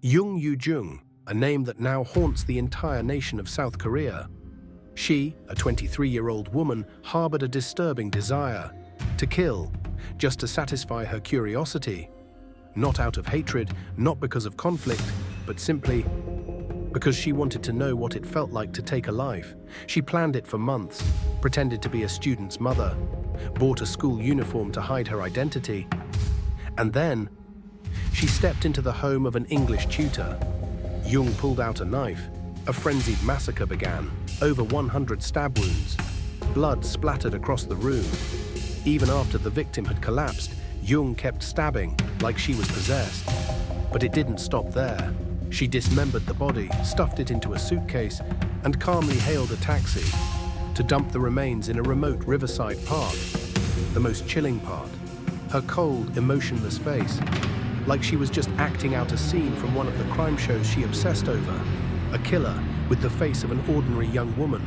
Jung Yoo-jung, a name that now haunts the entire nation of South Korea. She, a 23-year-old woman, harbored a disturbing desire to kill, just to satisfy her curiosity. Not out of hatred, not because of conflict, but simply because she wanted to know what it felt like to take a life. She planned it for months, pretended to be a student's mother, bought a school uniform to hide her identity, and then she stepped into the home of an English tutor. Jung pulled out a knife. A frenzied massacre began. Over 100 stab wounds. Blood splattered across the room. Even after the victim had collapsed, Jung kept stabbing like she was possessed. But it didn't stop there. She dismembered the body, stuffed it into a suitcase, and calmly hailed a taxi to dump the remains in a remote riverside park. The most chilling part, her cold, emotionless face, like she was just acting out a scene from one of the crime shows she obsessed over. A killer with the face of an ordinary young woman,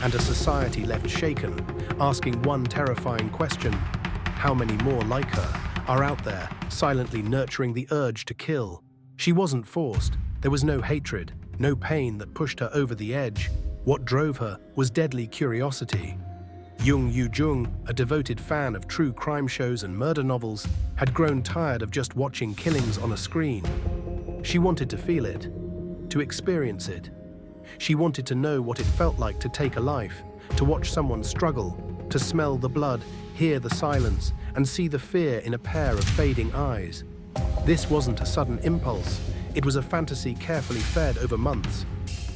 and a society left shaken, asking one terrifying question: how many more like her are out there, silently nurturing the urge to kill? She wasn't forced. There was no hatred, no pain that pushed her over the edge. What drove her was deadly curiosity. Jung Yoo-jung, a devoted fan of true crime shows and murder novels, had grown tired of just watching killings on a screen. She wanted to feel it, to experience it. She wanted to know what it felt like to take a life, to watch someone struggle, to smell the blood, hear the silence, and see the fear in a pair of fading eyes. This wasn't a sudden impulse. It was a fantasy carefully fed over months.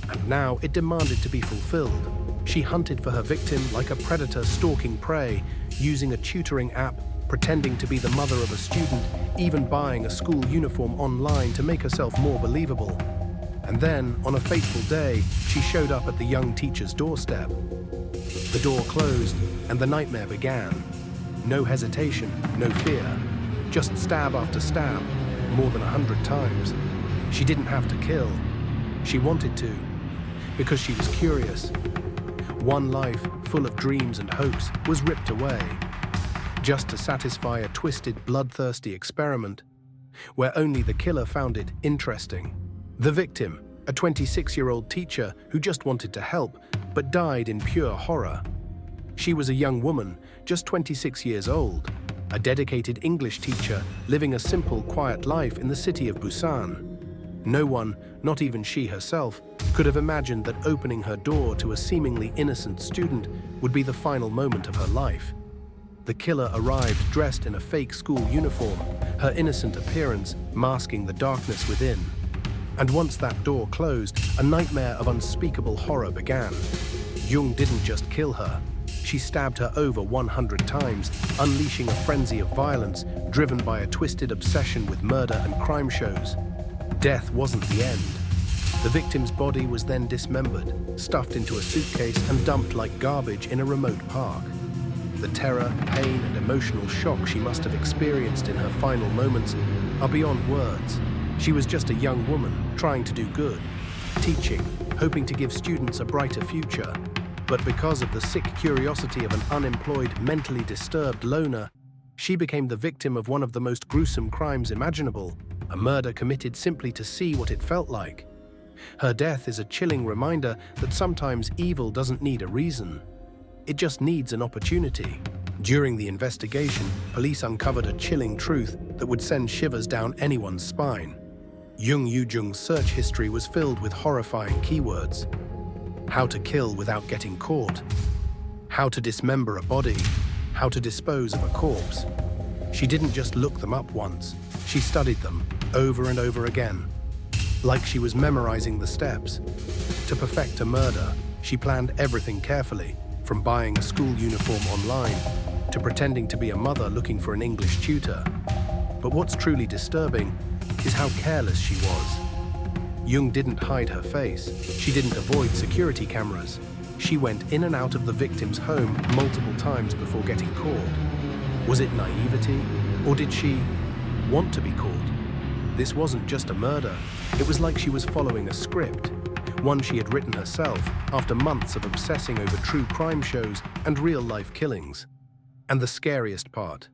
And now it demanded to be fulfilled. She hunted for her victim like a predator stalking prey, using a tutoring app, pretending to be the mother of a student, even buying a school uniform online to make herself more believable. And then, on a fateful day, she showed up at the young teacher's doorstep. The door closed, and the nightmare began. No hesitation, no fear. Just stab after stab, more than 100 times. She didn't have to kill. She wanted to, because she was curious. One life, full of dreams and hopes, was ripped away, just to satisfy a twisted, bloodthirsty experiment, where only the killer found it interesting. The victim, a 26-year-old teacher who just wanted to help, but died in pure horror. She was a young woman, just 26 years old, a dedicated English teacher living a simple, quiet life in the city of Busan. No one, not even she herself, could have imagined that opening her door to a seemingly innocent student would be the final moment of her life. The killer arrived dressed in a fake school uniform, her innocent appearance masking the darkness within. And once that door closed, a nightmare of unspeakable horror began. Jung didn't just kill her. She stabbed her over 100 times, unleashing a frenzy of violence driven by a twisted obsession with murder and crime shows. Death wasn't the end. The victim's body was then dismembered, stuffed into a suitcase and dumped like garbage in a remote park. The terror, pain, and emotional shock she must have experienced in her final moments are beyond words. She was just a young woman trying to do good, teaching, hoping to give students a brighter future. But because of the sick curiosity of an unemployed, mentally disturbed loner, she became the victim of one of the most gruesome crimes imaginable, a murder committed simply to see what it felt like. Her death is a chilling reminder that sometimes evil doesn't need a reason. It just needs an opportunity. During the investigation, police uncovered a chilling truth that would send shivers down anyone's spine. Jung Yoo-jung's search history was filled with horrifying keywords. How to kill without getting caught. How to dismember a body. How to dispose of a corpse. She didn't just look them up once. She studied them over and over again, like she was memorizing the steps. To perfect a murder, she planned everything carefully, from buying a school uniform online to pretending to be a mother looking for an English tutor. But what's truly disturbing is how careless she was. Jung didn't hide her face. She didn't avoid security cameras. She went in and out of the victim's home multiple times before getting caught. Was it naivety, or did she want to be caught? This wasn't just a murder. It was like she was following a script, one she had written herself after months of obsessing over true crime shows and real-life killings. And the scariest part,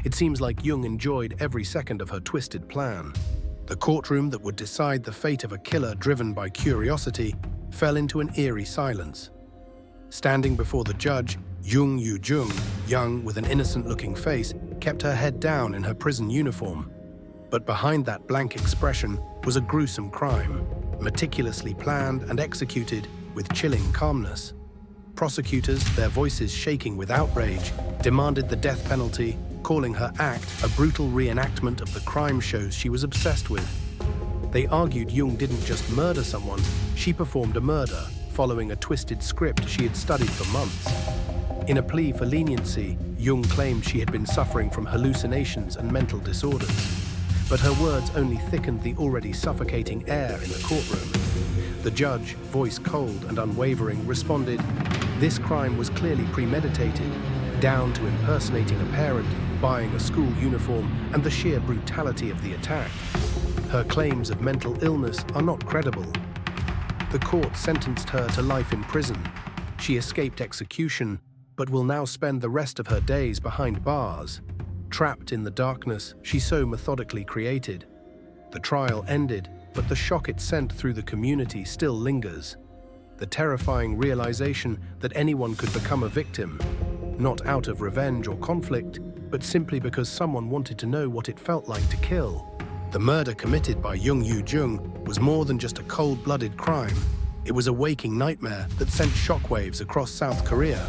it seems like Jung enjoyed every second of her twisted plan. The courtroom that would decide the fate of a killer driven by curiosity fell into an eerie silence. Standing before the judge, Jung Yoo-jung, young with an innocent-looking face, kept her head down in her prison uniform. But behind that blank expression was a gruesome crime, meticulously planned and executed with chilling calmness. Prosecutors, their voices shaking with outrage, demanded the death penalty, calling her act a brutal reenactment of the crime shows she was obsessed with. They argued Jung didn't just murder someone, she performed a murder, following a twisted script she had studied for months. In a plea for leniency, Jung claimed she had been suffering from hallucinations and mental disorders. But her words only thickened the already suffocating air in the courtroom. The judge, voice cold and unwavering, responded, "This crime was clearly premeditated, down to impersonating a parent, buying a school uniform, and the sheer brutality of the attack. Her claims of mental illness are not credible." The court sentenced her to life in prison. She escaped execution, but will now spend the rest of her days behind bars, trapped in the darkness she so methodically created. The trial ended, but the shock it sent through the community still lingers. The terrifying realization that anyone could become a victim, not out of revenge or conflict, but simply because someone wanted to know what it felt like to kill. The murder committed by Jung Yoo-jung was more than just a cold-blooded crime. It was a waking nightmare that sent shockwaves across South Korea.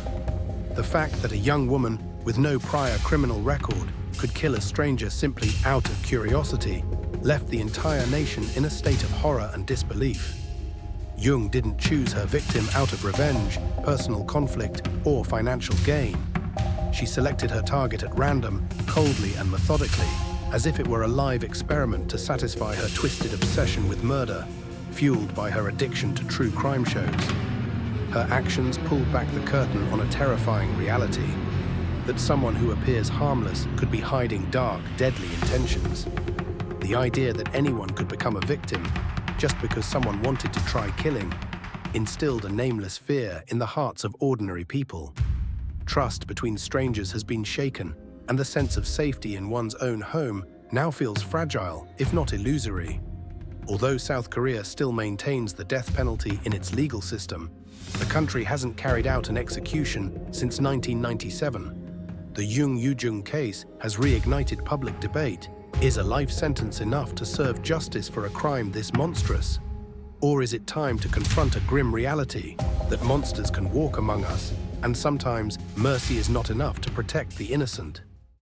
The fact that a young woman with no prior criminal record could kill a stranger simply out of curiosity left the entire nation in a state of horror and disbelief. Jung didn't choose her victim out of revenge, personal conflict, or financial gain. She selected her target at random, coldly and methodically, as if it were a live experiment to satisfy her twisted obsession with murder, fueled by her addiction to true crime shows. Her actions pulled back the curtain on a terrifying reality, that someone who appears harmless could be hiding dark, deadly intentions. The idea that anyone could become a victim just because someone wanted to try killing instilled a nameless fear in the hearts of ordinary people. Trust between strangers has been shaken, and the sense of safety in one's own home now feels fragile, if not illusory. Although South Korea still maintains the death penalty in its legal system, the country hasn't carried out an execution since 1997. The Jung Yoo-jung case has reignited public debate. Is a life sentence enough to serve justice for a crime this monstrous? Or is it time to confront a grim reality that monsters can walk among us, and sometimes mercy is not enough to protect the innocent?